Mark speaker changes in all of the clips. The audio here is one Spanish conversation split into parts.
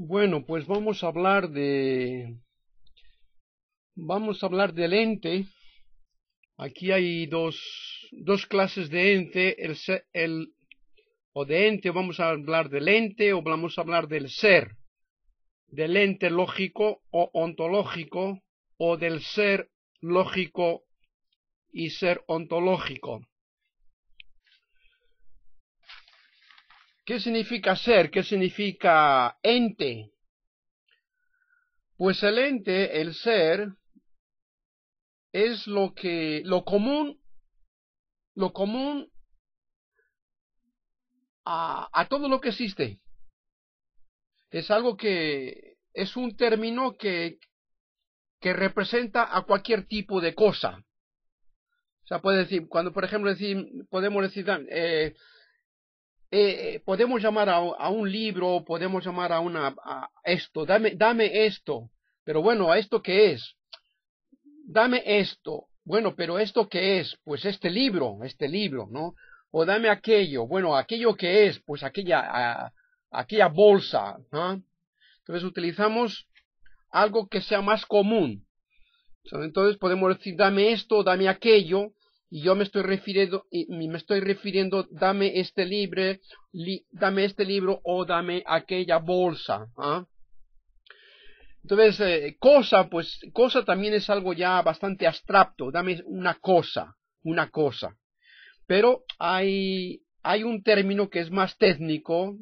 Speaker 1: Bueno, pues vamos a hablar del ente. Aquí hay dos clases de ente, o de ente, vamos a hablar del ente o vamos a hablar del ser, del ente lógico o ontológico, o del ser lógico y ser ontológico. ¿Qué significa ser? ¿Qué significa ente? Pues el ente, el ser, es lo común a todo lo que existe. Es algo es un término que representa a cualquier tipo de cosa. O sea, puede decir, cuando por ejemplo podemos decir, podemos llamar a un libro, podemos llamar a esto, dame esto, pero bueno, ¿a esto qué es? Dame esto, bueno, pero ¿esto qué es? Pues este libro, ¿no? O dame aquello, bueno, aquello que es, pues aquella bolsa, ¿no? Entonces utilizamos algo que sea más común. Entonces podemos decir, dame esto, dame aquello, y yo me estoy refiriendo, dame este libro o dame aquella bolsa. ¿Ah? Entonces, cosa también es algo ya bastante abstracto, dame una cosa. Pero hay un término que es más técnico,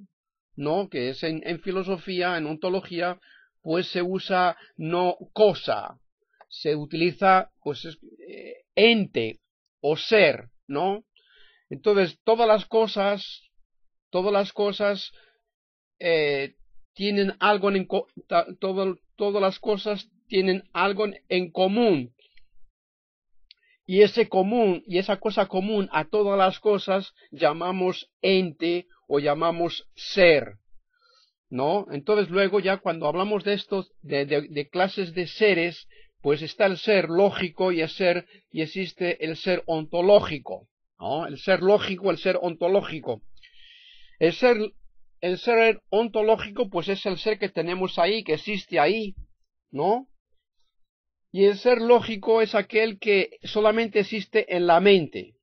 Speaker 1: ¿no? Que es en filosofía, en ontología, pues se usa no cosa, se utiliza pues ente o ser, ¿no? Entonces, todas las cosas eh, tienen algo todas las cosas tienen algo en común. Y esa cosa común a todas las cosas llamamos ente o llamamos ser, ¿no? Entonces luego ya cuando hablamos de estos, de clases de seres, pues está el ser lógico y existe el ser ontológico, ¿no? El ser lógico, el ser ontológico. El ser, el ser ontológico, pues es el ser que tenemos ahí, que existe ahí, ¿no? Y el ser lógico es aquel que solamente existe en la mente.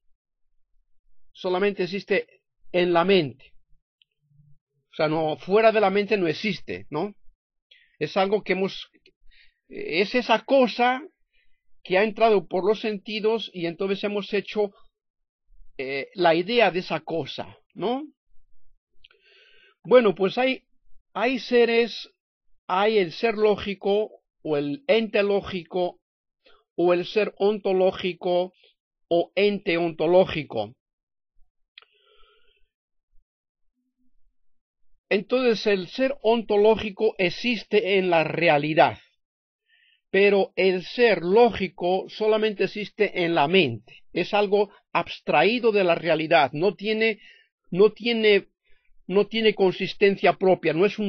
Speaker 1: Solamente existe en la mente. O sea, no, fuera de la mente no existe, ¿no? Es algo es esa cosa que ha entrado por los sentidos y entonces hemos hecho la idea de esa cosa, ¿no? Bueno, pues hay seres, hay el ser lógico o el ente lógico o el ser ontológico o ente ontológico. Entonces el ser ontológico existe en la realidad, pero el ser lógico solamente existe en la mente. Es algo abstraído de la realidad, no tiene, no tiene consistencia propia, no es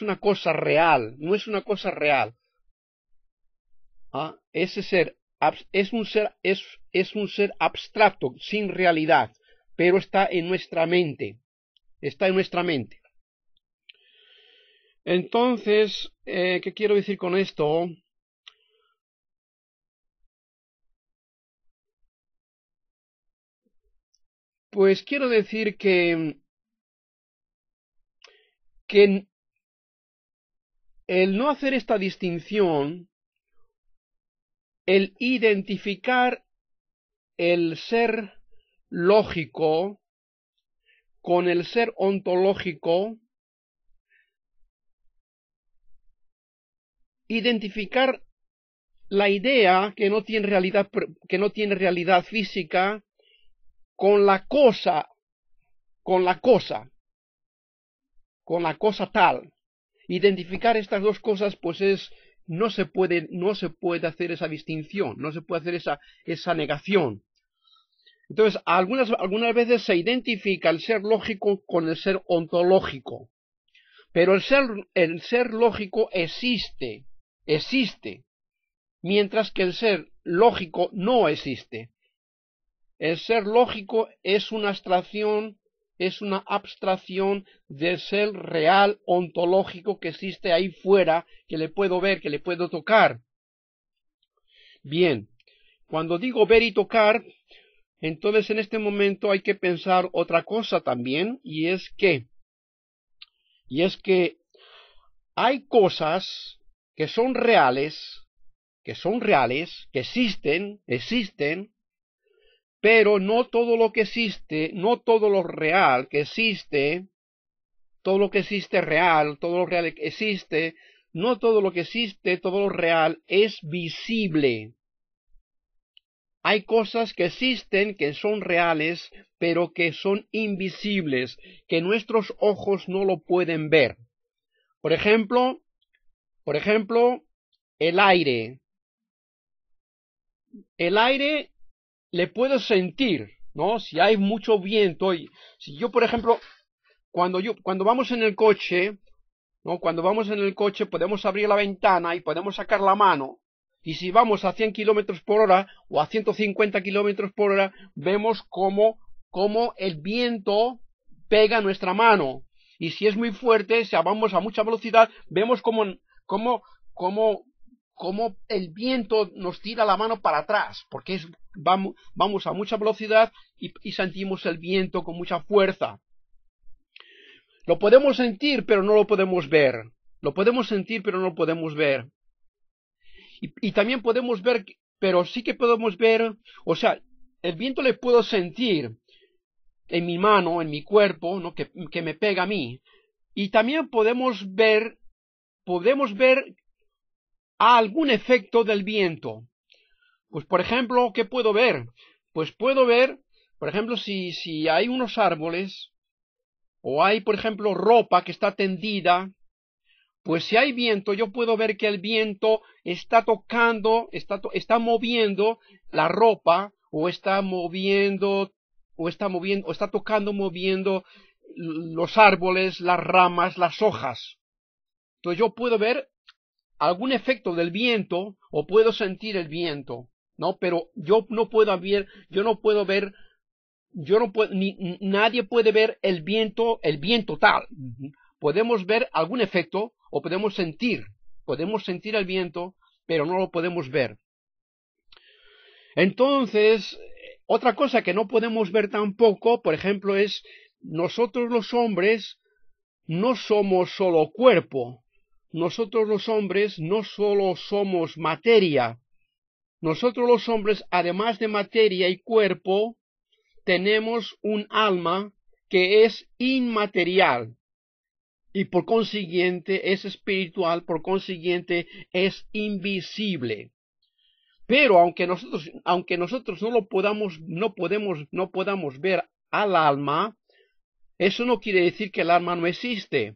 Speaker 1: una cosa real, no es una cosa real. ¿Ah? Ese ser es un ser abstracto, sin realidad, pero está en nuestra mente. Está en nuestra mente. Entonces, ¿qué quiero decir con esto? Pues quiero decir que el no hacer esta distinción, el identificar el ser lógico con el ser ontológico, identificar la idea que no tiene realidad física con la cosa, con la cosa, con la cosa tal. Identificar estas dos cosas, pues no se puede hacer esa distinción, no se puede hacer esa negación. Entonces, algunas veces se identifica el ser lógico con el ser ontológico, pero el ser lógico existe, mientras que el ser lógico no existe. El ser lógico es una abstracción es una abstracción del ser real ontológico que existe ahí fuera, que le puedo ver, que le puedo tocar. Bien, cuando digo ver y tocar, entonces en este momento hay que pensar otra cosa también, y es que hay cosas que son reales, que existen, pero no todo lo que existe, no todo lo real que existe, todo lo que existe real, todo lo real que existe, no todo lo que existe, todo lo real es visible. Hay cosas que existen, que son reales, pero que son invisibles, que nuestros ojos no lo pueden ver. Por ejemplo, el aire. El aire le puedo sentir, ¿no? Si hay mucho viento, y si yo, por ejemplo, cuando vamos en el coche, ¿no? Cuando vamos en el coche podemos abrir la ventana y podemos sacar la mano, y si vamos a 100 kilómetros por hora o a 150 kilómetros por hora, vemos cómo el viento pega nuestra mano, y si es muy fuerte, si vamos a mucha velocidad, vemos cómo el viento nos tira la mano para atrás, porque vamos a mucha velocidad y sentimos el viento con mucha fuerza. Lo podemos sentir, pero no lo podemos ver. Lo podemos sentir, pero no lo podemos ver. Y también podemos ver, pero sí que podemos ver, o sea, el viento le puedo sentir en mi mano, en mi cuerpo, ¿no? que me pega a mí. Y también podemos ver algún efecto del viento. Pues, por ejemplo, ¿qué puedo ver? Pues puedo ver, por ejemplo, si hay unos árboles, o hay, por ejemplo, ropa que está tendida, pues si hay viento, yo puedo ver que el viento está tocando, está moviendo la ropa, o está tocando, moviendo los árboles, las ramas, las hojas. Entonces yo puedo ver algún efecto del viento, o puedo sentir el viento, ¿no? Pero nadie puede ver el viento tal. Podemos ver algún efecto, o podemos sentir el viento, pero no lo podemos ver. Entonces, otra cosa que no podemos ver tampoco, por ejemplo, es nosotros los hombres no somos solo cuerpo. Nosotros los hombres no solo somos materia. Nosotros los hombres, además de materia y cuerpo, tenemos un alma que es inmaterial y por consiguiente es espiritual, por consiguiente es invisible. Pero aunque nosotros no podamos ver al alma, eso no quiere decir que el alma no existe.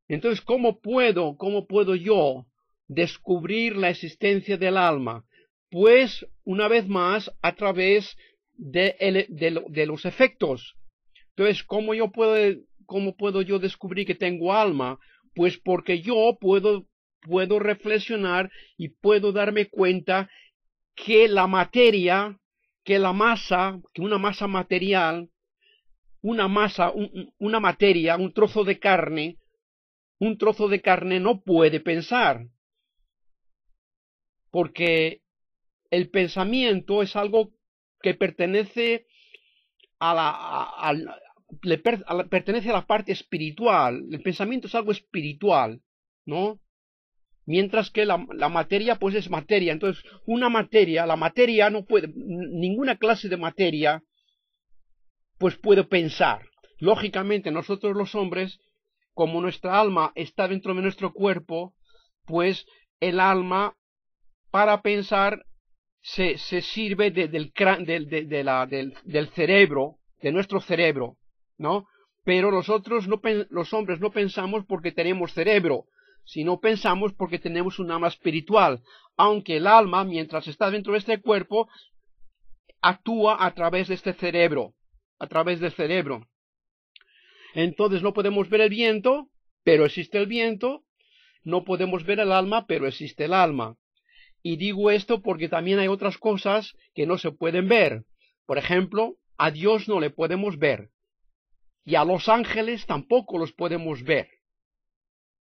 Speaker 1: Entonces, ¿cómo puedo yo descubrir la existencia del alma? Pues, una vez más, a través de los efectos. Entonces, ¿cómo puedo yo descubrir que tengo alma? Pues porque yo puedo reflexionar y puedo darme cuenta que la materia, que una masa material, una materia, un trozo de carne no puede pensar, porque el pensamiento es algo que pertenece pertenece a la parte espiritual. El pensamiento es algo espiritual, ¿no? Mientras que la materia, pues es materia. Entonces, la materia no puede, ninguna clase de materia, pues puede pensar. Lógicamente, nosotros los hombres, como nuestra alma está dentro de nuestro cuerpo, pues el alma, para pensar, se sirve del cerebro, de nuestro cerebro, ¿no? Pero los hombres no pensamos porque tenemos cerebro, sino pensamos porque tenemos un alma espiritual, aunque el alma, mientras está dentro de este cuerpo, actúa a través de este cerebro, a través del cerebro. Entonces no podemos ver el viento, pero existe el viento. No podemos ver el alma, pero existe el alma. Y digo esto porque también hay otras cosas que no se pueden ver. Por ejemplo, a Dios no le podemos ver. y a los ángeles tampoco los podemos ver.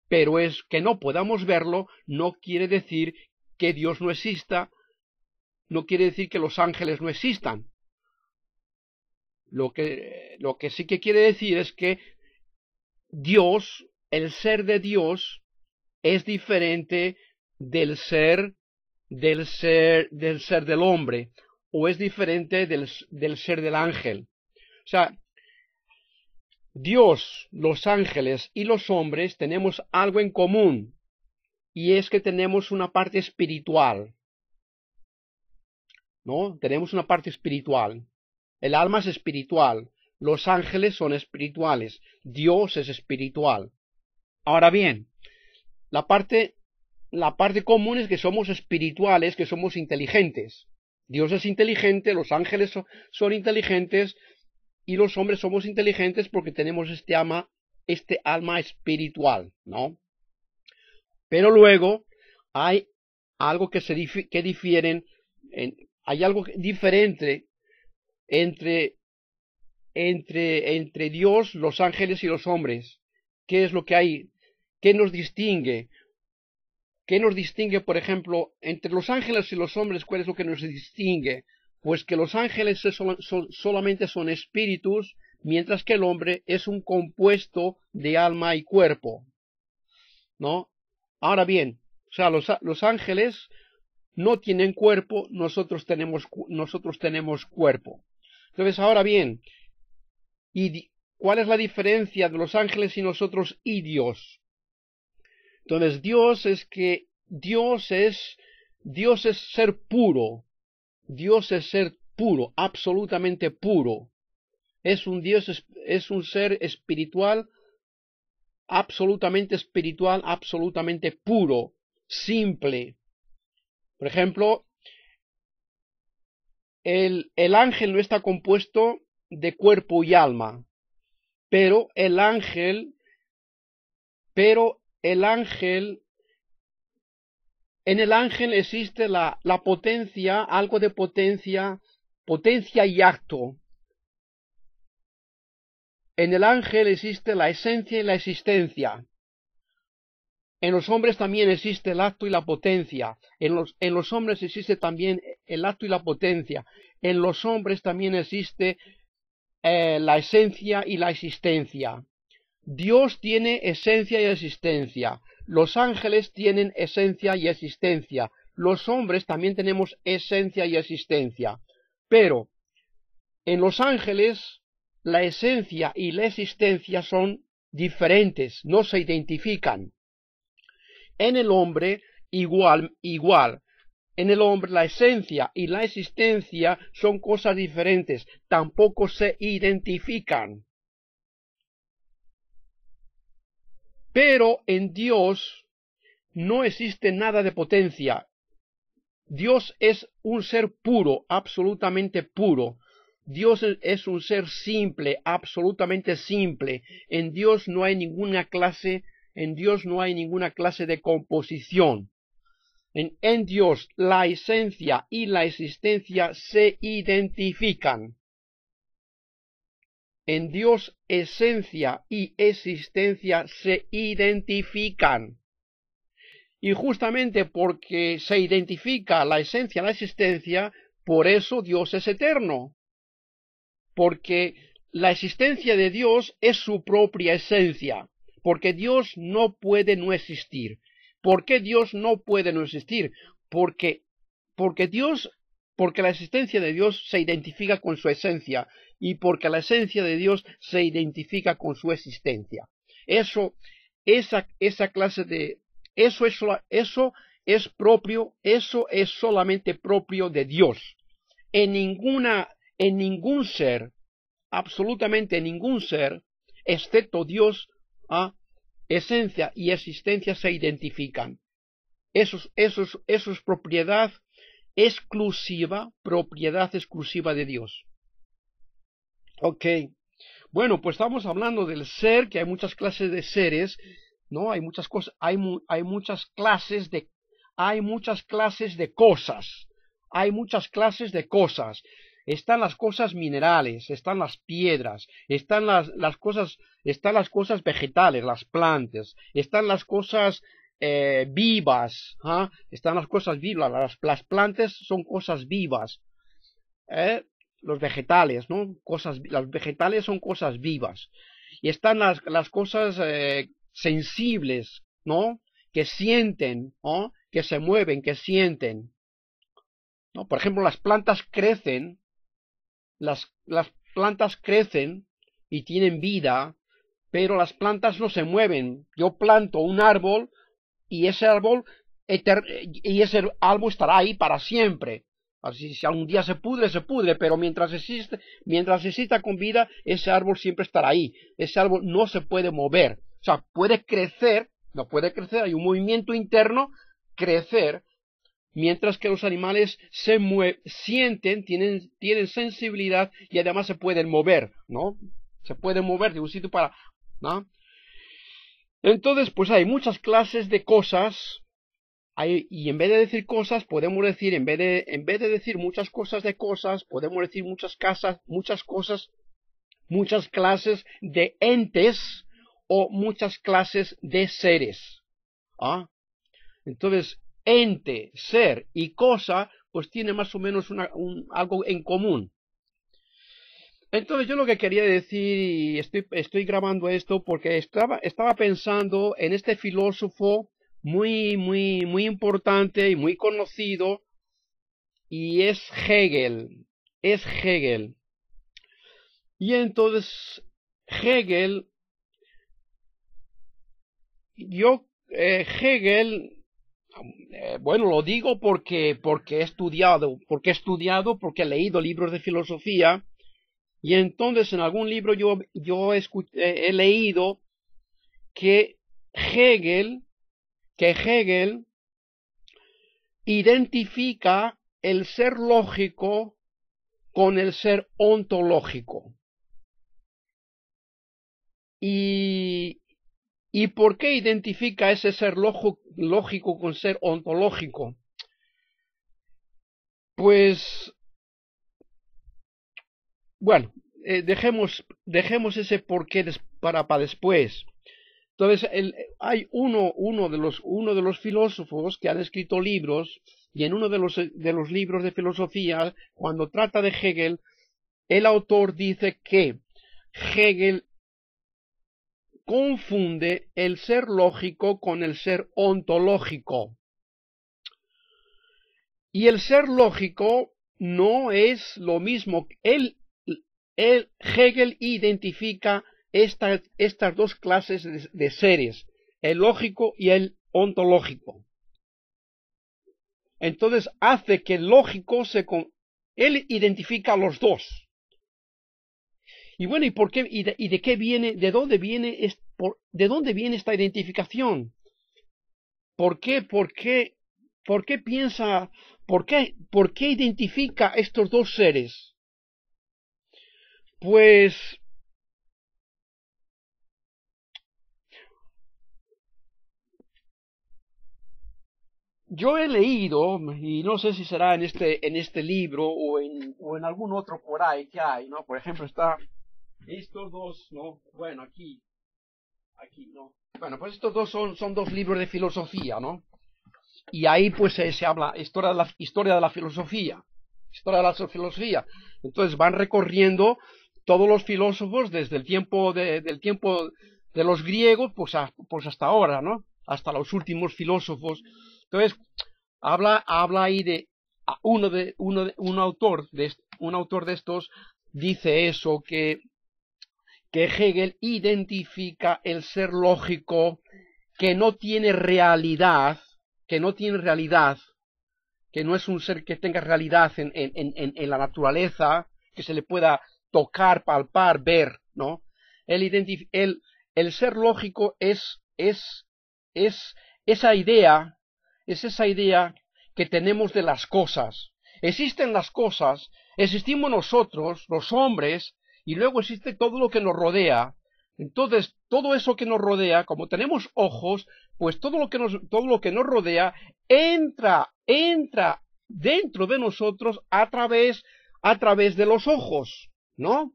Speaker 1: Pero es que no podamos verlo no quiere decir que Dios no exista, no quiere decir que los ángeles no existan. Lo que sí que quiere decir es que Dios, el ser de Dios, es diferente del ser del hombre, o es diferente del ser del ángel. O sea, Dios, los ángeles y los hombres tenemos algo en común, y es que tenemos una parte espiritual, ¿no? Tenemos una parte espiritual. El alma es espiritual, los ángeles son espirituales, Dios es espiritual. Ahora bien, la parte común es que somos espirituales, que somos inteligentes. Dios es inteligente, los ángeles son inteligentes, y los hombres somos inteligentes porque tenemos este alma espiritual, ¿no? Pero luego hay algo que difieren, hay algo diferente entre Dios, los ángeles y los hombres. ¿Qué es lo que hay? ¿Qué nos distingue? ¿Qué nos distingue, por ejemplo, entre los ángeles y los hombres? ¿Cuál es lo que nos distingue? Pues que los ángeles solamente son espíritus, mientras que el hombre es un compuesto de alma y cuerpo, ¿no? Ahora bien, o sea, los ángeles no tienen cuerpo, nosotros tenemos cuerpo. Entonces, ahora bien, ¿cuál es la diferencia de los ángeles y nosotros y Dios? Entonces, Dios es ser puro. Dios es ser puro, absolutamente puro. Es un ser espiritual, absolutamente puro, simple. Por ejemplo, el ángel no está compuesto de cuerpo y alma, pero en el ángel existe la potencia, algo de potencia y acto. En el ángel existe la esencia y la existencia. En los hombres también existe el acto y la potencia. En los hombres existe también el acto y la potencia. En los hombres también existe la esencia y la existencia. Dios tiene esencia y existencia. Los ángeles tienen esencia y existencia. Los hombres también tenemos esencia y existencia. Pero en los ángeles la esencia y la existencia son diferentes, no se identifican. En el hombre igual. En el hombre la esencia y la existencia son cosas diferentes, tampoco se identifican. Pero en Dios no existe nada de potencia. Dios es un ser puro, absolutamente puro. Dios es un ser simple, absolutamente simple. En Dios no hay ninguna clase de composición. En Dios la esencia y la existencia se identifican. En Dios esencia y existencia se identifican. Y justamente porque se identifica la esencia y la existencia, por eso Dios es eterno. Porque la existencia de Dios es su propia esencia. Porque Dios no puede no existir. ¿Por qué Dios no puede no existir? Porque la existencia de Dios se identifica con su esencia, y porque la esencia de Dios se identifica con su existencia. Eso es solamente propio de Dios. En ningún ser, absolutamente ningún ser, excepto Dios, esencia y existencia se identifican. Eso es propiedad exclusiva de Dios. Ok, bueno, pues estamos hablando del ser, que hay muchas clases de seres, ¿no? Hay muchas cosas, hay muchas clases de cosas. están las cosas minerales, están las piedras, están las cosas vegetales, las plantas, están las cosas vivas, ¿ah? Están las cosas vivas, las plantas son cosas vivas, los vegetales, ¿no? Los vegetales son cosas vivas, y están las cosas sensibles, ¿no? Que sienten, ¿no? Que se mueven, que sienten, ¿no? Por ejemplo, las plantas crecen, las plantas crecen y tienen vida, pero las plantas no se mueven. Yo planto un árbol y ese árbol estará ahí para siempre. Así, si algún día se pudre, pero mientras exista con vida, ese árbol siempre estará ahí. Ese árbol no se puede mover. O sea, puede crecer, no puede crecer, hay un movimiento interno, crecer, mientras que los animales sienten, tienen sensibilidad y además se pueden mover, ¿no? Se pueden mover de un sitio para, ¿no? Entonces, pues hay muchas clases de cosas, y en vez de decir cosas, podemos decir, en vez de decir muchas cosas de cosas, podemos decir muchas cosas, muchas clases de entes o muchas clases de seres. ¿Ah? Entonces, ente, ser y cosa, pues tiene más o menos algo en común. Entonces yo lo que quería decir, y estoy grabando esto porque estaba pensando en este filósofo muy importante y muy conocido, y es Hegel. Y entonces Hegel, Hegel, bueno, lo digo porque he estudiado, porque he leído libros de filosofía, y entonces en algún libro yo he leído que Hegel identifica el ser lógico con el ser ontológico. ¿Y por qué identifica ese ser lógico con ser ontológico? Pues, bueno, dejemos ese porqué para después. Entonces, hay uno de los filósofos que han escrito libros, y en uno de los libros de filosofía, cuando trata de Hegel, el autor dice que Hegel confunde el ser lógico con el ser ontológico. Y el ser lógico no es lo mismo. Hegel identifica estas dos clases de seres, el lógico y el ontológico. Entonces hace que el lógico él identifica a los dos. Y bueno, ¿y por qué? ¿Y de qué viene? ¿De dónde viene? ¿De dónde viene esta identificación? ¿Por qué piensa? ¿Por qué identifica estos dos seres? Pues yo he leído, y no sé si será en este libro o en algún otro por ahí que hay, ¿no? Por ejemplo, está estos dos, ¿no? Bueno, aquí, ¿no? Bueno, pues estos dos son dos libros de filosofía, ¿no? Y ahí pues se habla historia de la filosofía. Entonces van recorriendo todos los filósofos desde el tiempo de los griegos, pues hasta ahora, ¿no? Hasta los últimos filósofos. Entonces habla ahí de un autor de estos dice eso, que Hegel identifica el ser lógico que no tiene realidad, que no es un ser que tenga realidad en la naturaleza, que se le pueda tocar, palpar, ver, ¿no? El ser lógico es esa idea que tenemos de las cosas. Existen las cosas, existimos nosotros, los hombres, y luego existe todo lo que nos rodea. Entonces, todo eso que nos rodea, como tenemos ojos, pues todo lo que nos rodea entra dentro de nosotros a a través de los ojos, ¿no?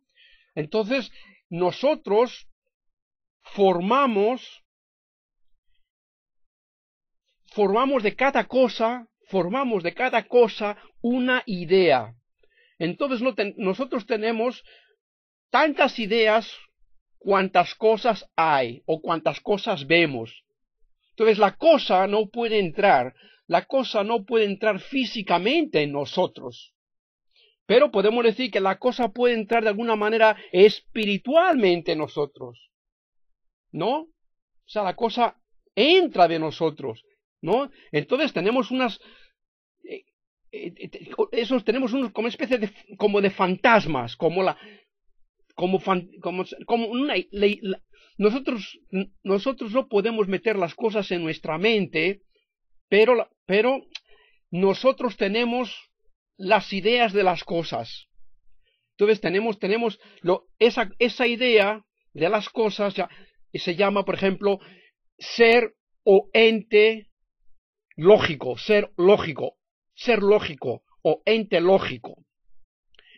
Speaker 1: Entonces, nosotros formamos de cada cosa una idea. Entonces nosotros tenemos tantas ideas cuantas cosas hay o cuantas cosas vemos. Entonces la cosa no puede entrar físicamente en nosotros. Pero podemos decir que la cosa puede entrar de alguna manera espiritualmente en nosotros, ¿no? O sea, la cosa entra de nosotros, ¿no? Entonces tenemos tenemos unos como especie de fantasmas, nosotros no podemos meter las cosas en nuestra mente, pero nosotros tenemos las ideas de las cosas. Entonces tenemos esa idea de las cosas, se llama, por ejemplo, ser o ente lógico, ser lógico o ente lógico.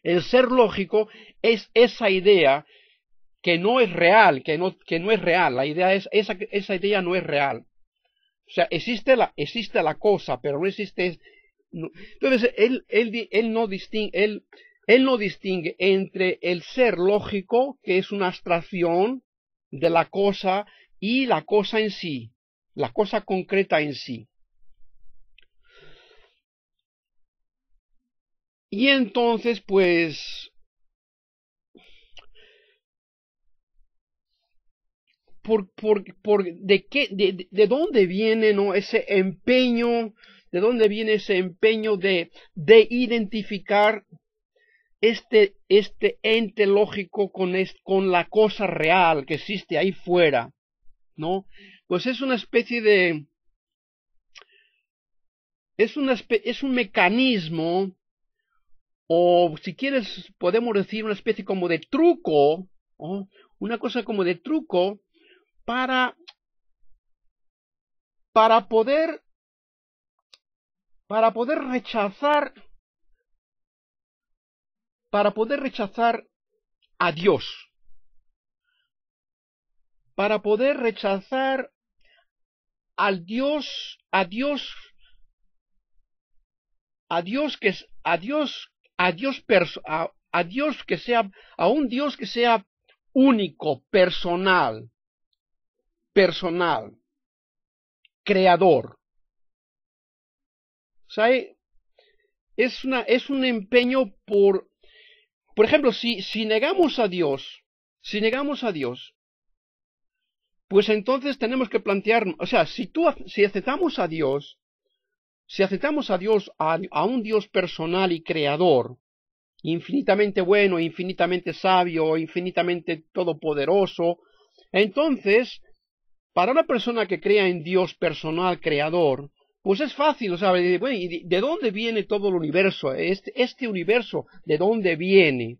Speaker 1: El ser lógico es esa idea que no es real, que no es real. La idea es esa idea no es real. O sea, existe la cosa, pero no existe. No. Entonces él no distingue entre el ser lógico, que es una abstracción de la cosa, y la cosa en sí, la cosa concreta en sí. Y entonces, pues, ¿de dónde viene, no, ese empeño? ¿De dónde viene ese empeño de identificar este ente lógico con la cosa real que existe ahí fuera, ¿no? Pues es una especie de... es un mecanismo, o si quieres podemos decir una especie como de truco, ¿no? Una cosa como de truco para poder rechazar a Dios, para poder rechazar a Dios a un Dios que sea único, personal, creador. O sea, es un empeño por ejemplo, si negamos a Dios, pues entonces tenemos que plantear, o sea, si aceptamos a Dios, a un Dios personal y creador, infinitamente bueno, infinitamente sabio, infinitamente todopoderoso, entonces, para una persona que crea en Dios personal, creador, pues es fácil, o sea, bueno, ¿y de dónde viene todo el universo? Este universo, ¿de dónde viene?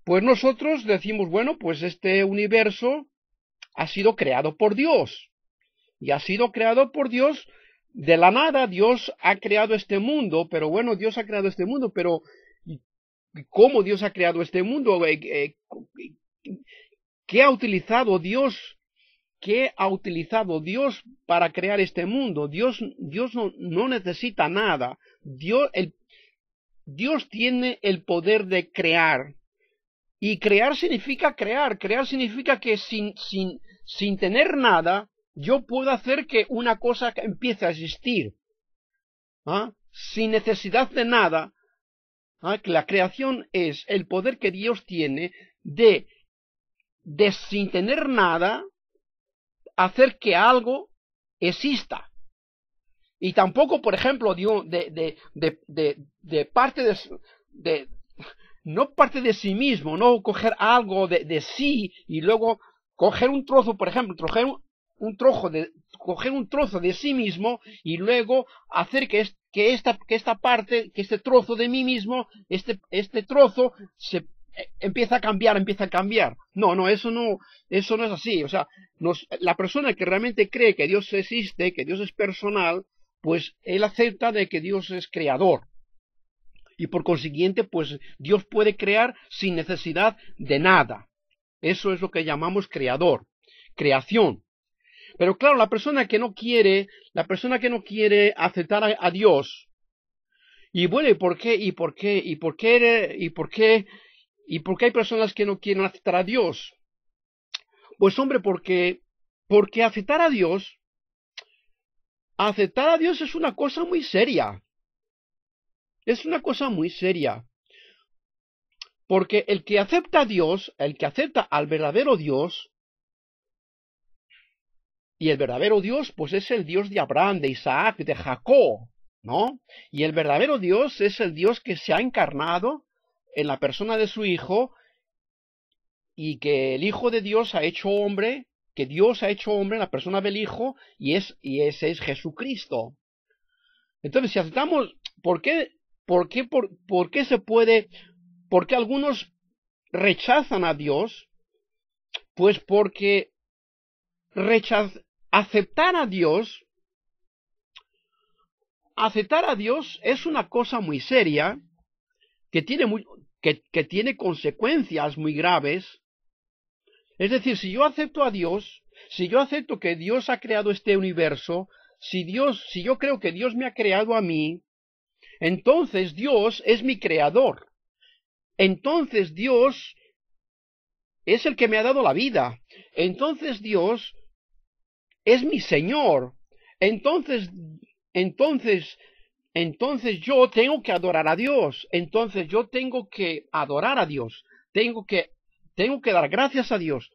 Speaker 1: Pues nosotros decimos, bueno, pues este universo ha sido creado por Dios. Y ha sido creado por Dios de la nada. Dios ha creado este mundo, pero bueno, Dios ha creado este mundo, pero ¿cómo Dios ha creado este mundo? ¿Qué ha utilizado Dios? ¿Qué ha utilizado Dios para crear este mundo? Dios no necesita nada. Dios tiene el poder de crear. Y crear significa crear. Crear significa que sin tener nada, yo puedo hacer que una cosa empiece a existir. ¿Ah? Sin necesidad de nada. ¿Ah? La creación es el poder que Dios tiene de sin tener nada, hacer que algo exista. Y tampoco, por ejemplo, no parte de sí mismo, no coger algo de sí y luego coger un trozo, por ejemplo, coger un trozo de sí mismo y luego hacer que esta parte, que este trozo de mí mismo, este trozo empieza a cambiar. No, eso no es así. O sea, la persona que realmente cree que Dios existe, que Dios es personal, pues él acepta de que Dios es creador. y por consiguiente, pues Dios puede crear sin necesidad de nada. Eso es lo que llamamos creador, creación. Pero claro, la persona que no quiere aceptar a Dios, y bueno, ¿y por qué? ¿Y por qué? ¿Y por qué? ¿Y por qué? ¿Y por qué hay personas que no quieren aceptar a Dios? Pues hombre, porque aceptar a Dios es una cosa muy seria. Es una cosa muy seria. Porque el que acepta a Dios, el que acepta al verdadero Dios, y el verdadero Dios, pues es el Dios de Abraham, de Isaac, de Jacob, ¿no? Y el verdadero Dios es el Dios que se ha encarnado en la persona de su Hijo, y que el Hijo de Dios ha hecho hombre, que Dios ha hecho hombre en la persona del Hijo, y ese es Jesucristo. Entonces, si aceptamos, ¿por qué algunos rechazan a Dios? Pues porque aceptar a Dios es una cosa muy seria, que tiene consecuencias muy graves. Es decir, si yo acepto a Dios, si yo acepto que Dios ha creado este universo, si yo creo que Dios me ha creado a mí, entonces Dios es mi creador. Entonces Dios es el que me ha dado la vida. Entonces Dios es mi Señor. Entonces yo tengo que adorar a Dios. Entonces yo tengo que adorar a Dios. Tengo que dar gracias a Dios.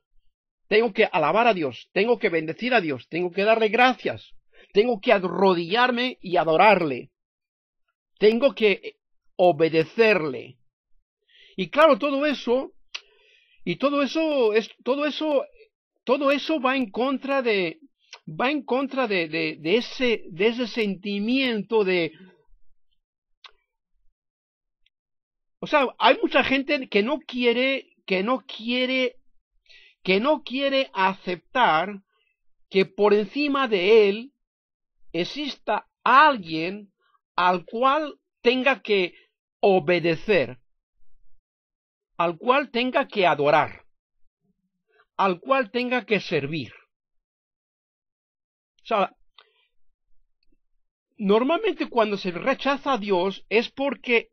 Speaker 1: Tengo que alabar a Dios. Tengo que bendecir a Dios. Tengo que darle gracias. Tengo que arrodillarme y adorarle. Tengo que obedecerle. Y claro, todo eso va en contra de ese sentimiento de, o sea, hay mucha gente que no quiere aceptar que por encima de él exista alguien al cual tenga que obedecer, al cual tenga que adorar, al cual tenga que servir. O sea, normalmente cuando se rechaza a Dios es porque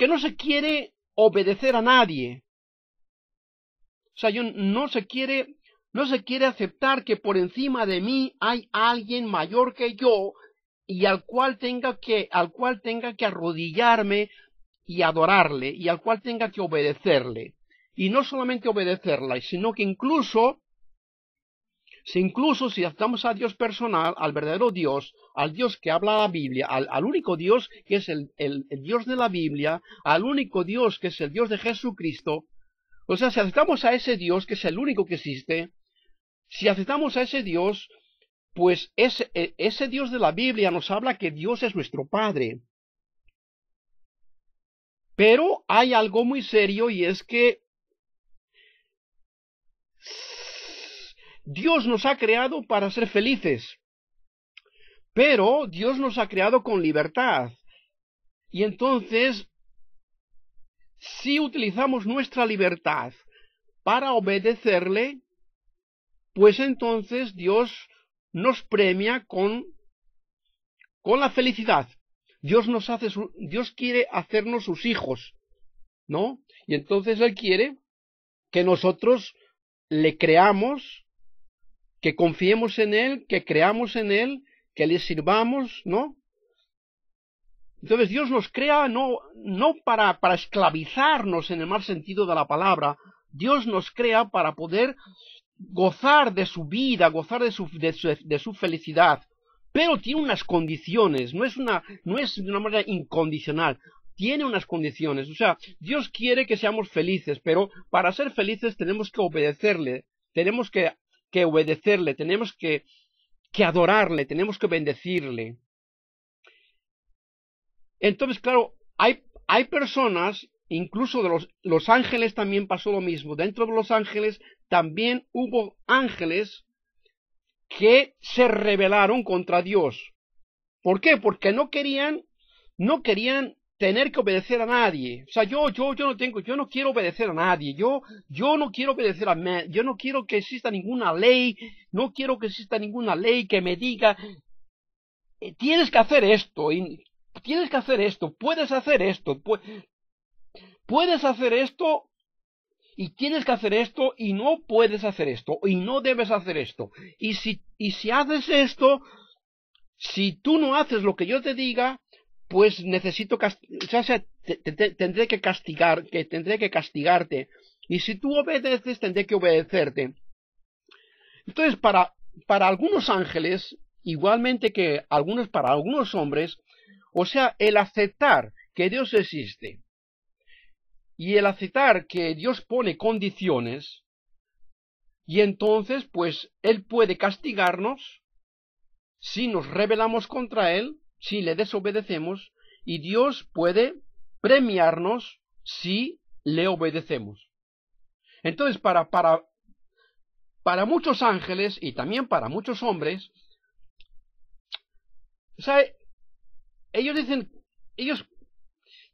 Speaker 1: no se quiere obedecer a nadie. O sea, no se quiere aceptar que por encima de mí hay alguien mayor que yo y al cual tenga que arrodillarme y adorarle, y al cual tenga que obedecerle. Y no solamente obedecerla, sino que incluso si aceptamos a Dios personal, al verdadero Dios, al Dios que habla la Biblia, al único Dios que es el Dios de la Biblia, al único Dios que es el Dios de Jesucristo, o sea, si aceptamos a ese Dios que es el único que existe, si aceptamos a ese Dios, pues ese Dios de la Biblia nos habla que Dios es nuestro Padre. Pero hay algo muy serio, y es que Dios nos ha creado para ser felices, pero Dios nos ha creado con libertad. Y entonces, si utilizamos nuestra libertad para obedecerle, pues entonces Dios nos premia con la felicidad. Dios quiere hacernos sus hijos, ¿no? Y entonces Él quiere que nosotros le creamos, que confiemos en Él, que creamos en Él, que le sirvamos, ¿no? Entonces Dios nos crea no para esclavizarnos en el mal sentido de la palabra. Dios nos crea para poder gozar de su vida, gozar de su felicidad. Pero tiene unas condiciones, no es de una manera incondicional. Tiene unas condiciones. O sea, Dios quiere que seamos felices, pero para ser felices tenemos que obedecerle, tenemos que obedecerle, tenemos que adorarle, tenemos que bendecirle. Entonces, claro, hay personas, incluso de los ángeles también pasó lo mismo. Dentro de los ángeles también hubo ángeles que se rebelaron contra Dios. ¿Por qué? Porque no querían tener que obedecer a nadie. O sea, yo no quiero obedecer a nadie. Yo no quiero obedecer a nadie. Yo no quiero que exista ninguna ley. No quiero que exista ninguna ley que me diga, tienes que hacer esto, y tienes que hacer esto, puedes hacer esto, puedes hacer esto, y tienes que hacer esto, y no puedes hacer esto, y no debes hacer esto. Y si haces esto, si tú no haces lo que yo te diga, pues tendré que castigarte. Y si tú obedeces, tendré que obedecerte. Entonces, para algunos ángeles, igualmente que para algunos hombres, o sea, el aceptar que Dios existe y el aceptar que Dios pone condiciones, y entonces, pues, Él puede castigarnos si nos rebelamos contra Él, si le desobedecemos, y Dios puede premiarnos si le obedecemos. Entonces, para muchos ángeles y también para muchos hombres, o sea, ellos dicen, ellos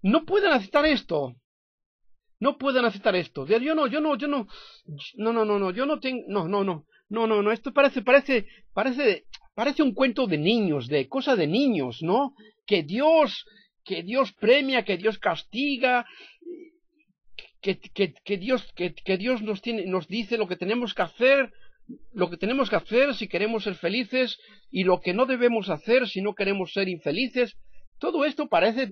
Speaker 1: no pueden aceptar esto. No pueden aceptar esto. Yo no tengo, esto parece un cuento de niños, de cosa de niños, ¿no? Que Dios premia, que Dios castiga, que Dios nos dice lo que tenemos que hacer si queremos ser felices, y lo que no debemos hacer si no queremos ser infelices. Todo esto parece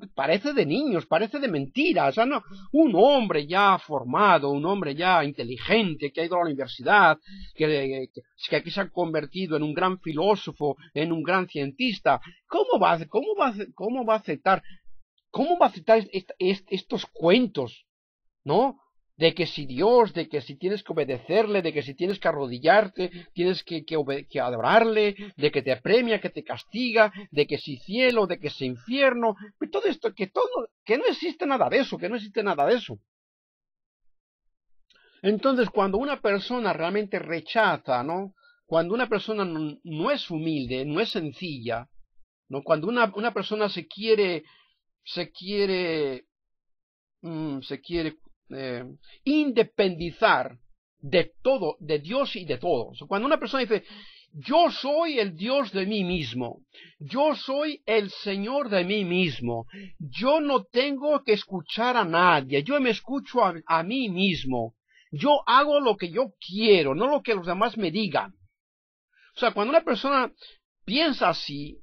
Speaker 1: de niños, parece de mentira. O sea, no, un hombre ya formado, un hombre ya inteligente, que ha ido a la universidad, que aquí se ha convertido en un gran filósofo, en un gran cientista, ¿cómo va a aceptar estos cuentos, ¿no? De que si tienes que obedecerle, de que si tienes que arrodillarte, tienes que adorarle, de que te premia, que te castiga, de que si cielo, de que si infierno, todo esto, que no existe nada de eso, Entonces, cuando una persona realmente rechaza, ¿no? Cuando una persona no es humilde, no es sencilla, ¿no? Cuando una persona se quiere independizar de todo, de Dios y de todo. Cuando una persona dice, yo soy el Dios de mí mismo, yo soy el Señor de mí mismo, yo no tengo que escuchar a nadie, yo me escucho a mí mismo, yo hago lo que yo quiero, no lo que los demás me digan. O sea, cuando una persona piensa así,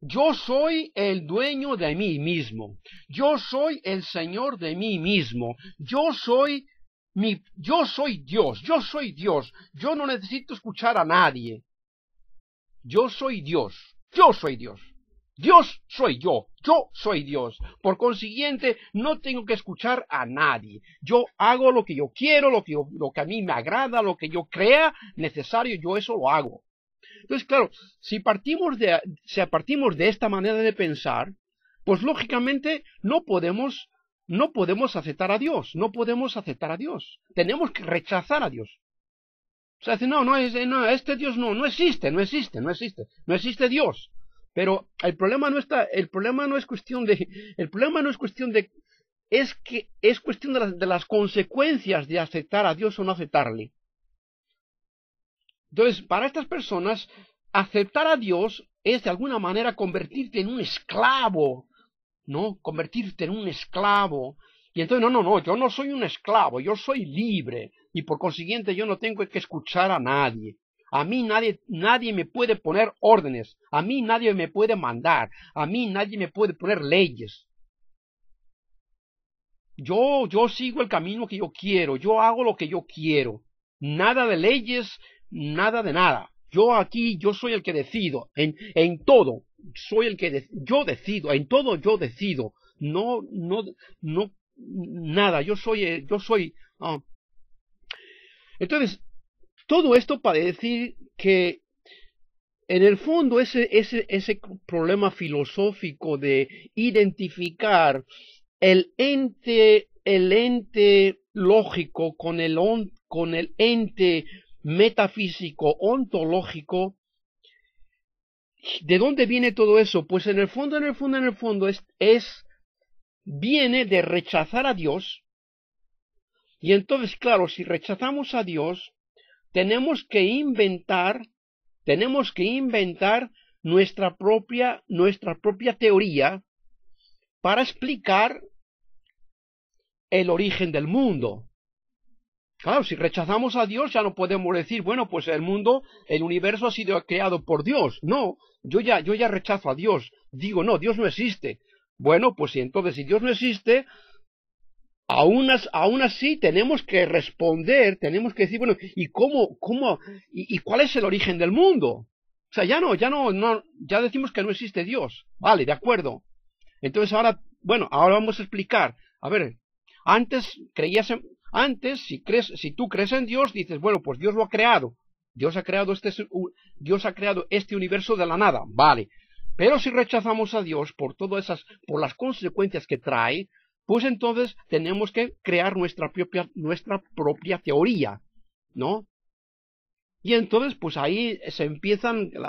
Speaker 1: yo soy el dueño de mí mismo. Yo soy el Señor de mí mismo. Yo soy Dios. Yo soy Dios. Yo no necesito escuchar a nadie. Yo soy Dios. Yo soy Dios. Dios soy yo. Yo soy Dios. Por consiguiente, no tengo que escuchar a nadie. Yo hago lo que yo quiero, lo que a mí me agrada, lo que yo crea necesario, yo eso lo hago. Entonces, claro, si partimos de esta manera de pensar, pues lógicamente no podemos aceptar a Dios, tenemos que rechazar a Dios. O sea, este Dios no existe Dios. Pero el problema no es cuestión de, es cuestión de las consecuencias de aceptar a Dios o no aceptarle. Entonces, para estas personas, aceptar a Dios es de alguna manera convertirte en un esclavo, ¿no? Convertirte en un esclavo. Y entonces, no, yo no soy un esclavo, yo soy libre. Y por consiguiente yo no tengo que escuchar a nadie. A mí nadie me puede poner órdenes. A mí nadie me puede mandar. A mí nadie me puede poner leyes. Yo sigo el camino que yo quiero. Yo hago lo que yo quiero. Nada de leyes, nada de nada. Yo soy el que decido. En todo, soy el que yo decido. En todo yo decido. No, nada. Yo soy. Entonces, todo esto para decir que en el fondo ese problema filosófico de identificar el ente lógico con el ente metafísico ontológico ¿De dónde viene todo eso? Pues en el fondo, viene de rechazar a Dios. Y entonces, claro, si rechazamos a Dios, tenemos que inventar nuestra propia teoría para explicar el origen del mundo. Claro, si rechazamos a Dios ya no podemos decir, bueno, pues el universo ha sido creado por Dios. No, yo ya rechazo a Dios. Digo, no, Dios no existe. Bueno, pues entonces si Dios no existe, aún así tenemos que responder, tenemos que decir, bueno, ¿y y cuál es el origen del mundo? O sea, ya decimos que no existe Dios. Vale, de acuerdo. Entonces ahora vamos a explicar. A ver, antes, si tú crees en Dios, dices, bueno, pues Dios lo ha creado. Dios ha creado este universo de la nada. Vale. Pero si rechazamos a Dios por las consecuencias que trae, pues entonces tenemos que crear nuestra propia teoría, ¿no? Y entonces, pues ahí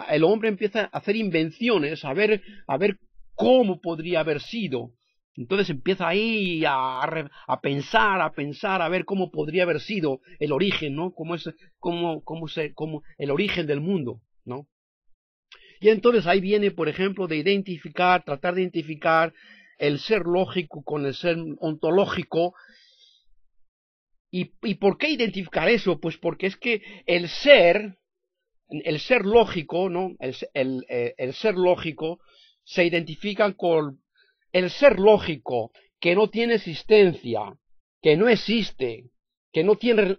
Speaker 1: el hombre empieza a hacer invenciones, a ver cómo podría haber sido. Entonces empieza ahí a pensar, a ver cómo podría haber sido el origen, ¿no? Cómo el origen del mundo, ¿no? Y entonces ahí viene, por ejemplo, tratar de identificar el ser lógico con el ser ontológico. ¿Y por qué identificar eso? Pues porque es que el ser lógico, ¿no? El ser lógico se identifica con el ser lógico que no tiene existencia, que no existe, que no tiene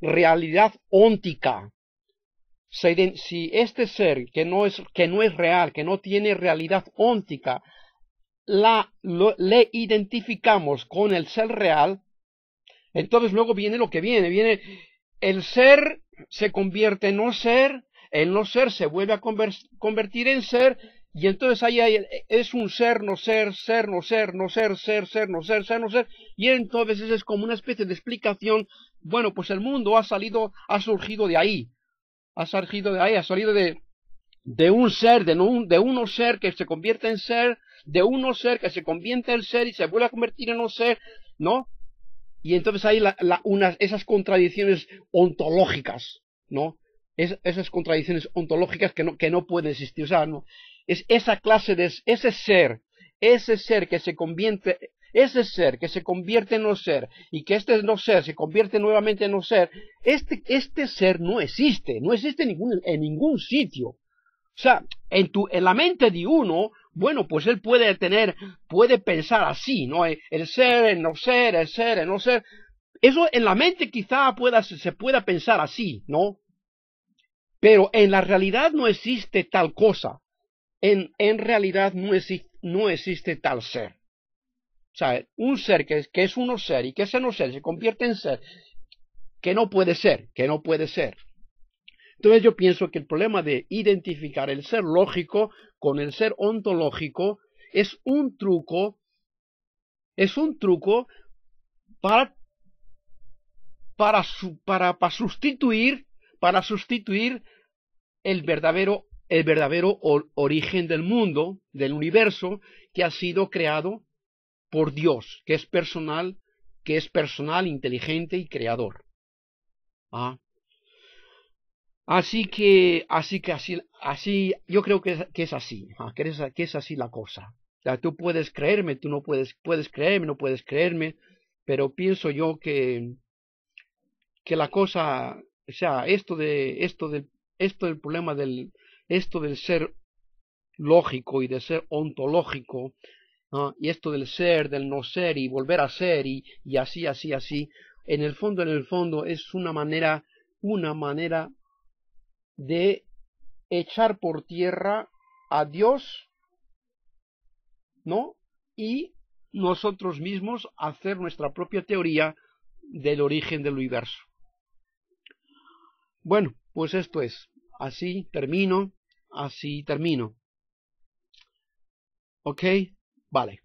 Speaker 1: realidad óntica. Si este ser que no es real, que no tiene realidad óntica, le identificamos con el ser real, entonces luego viene lo que viene el ser se convierte en no ser, el no ser se vuelve a convertir en ser, y entonces ahí es un ser, no ser, ser, no ser, no ser, ser, ser, no ser, ser, no ser, y entonces es como una especie de explicación. Bueno, pues el mundo ha surgido de ahí, ha salido de un ser, de uno ser que se convierte en ser, de uno ser que se convierte en ser y se vuelve a convertir en no ser, ¿no? Y entonces hay esas contradicciones ontológicas, ¿no? Esas contradicciones ontológicas que no pueden existir. O sea, no, es esa clase de ese ser que se convierte en no ser, y que este no ser se convierte nuevamente en no ser, este ser no existe en ningún sitio. O sea, en la mente de uno, bueno, pues él puede pensar así, ¿no? El ser, el no ser, el ser, el no ser. Eso en la mente quizá se pueda pensar así, ¿no? Pero en la realidad no existe tal cosa. En realidad no existe tal ser. O sea, un ser que es un no ser y que ese no ser se convierte en ser, que no puede ser. Entonces yo pienso que el problema de identificar el ser lógico con el ser ontológico es un truco para sustituir el verdadero origen del mundo, del universo, que ha sido creado por Dios, que es personal, inteligente y creador. ¿Ah? Así, yo creo que es así, que es así la cosa. O sea, tú puedes creerme, tú no puedes creerme, no puedes creerme, pero pienso yo que la cosa, o sea, esto del problema esto del ser lógico y del ser ontológico, ¿no? Y esto del ser, del no ser y volver a ser y así, en el fondo es una manera de echar por tierra a Dios, ¿no? Y nosotros mismos hacer nuestra propia teoría del origen del universo. Bueno, pues esto es. Así termino. ¿Ok? Vale.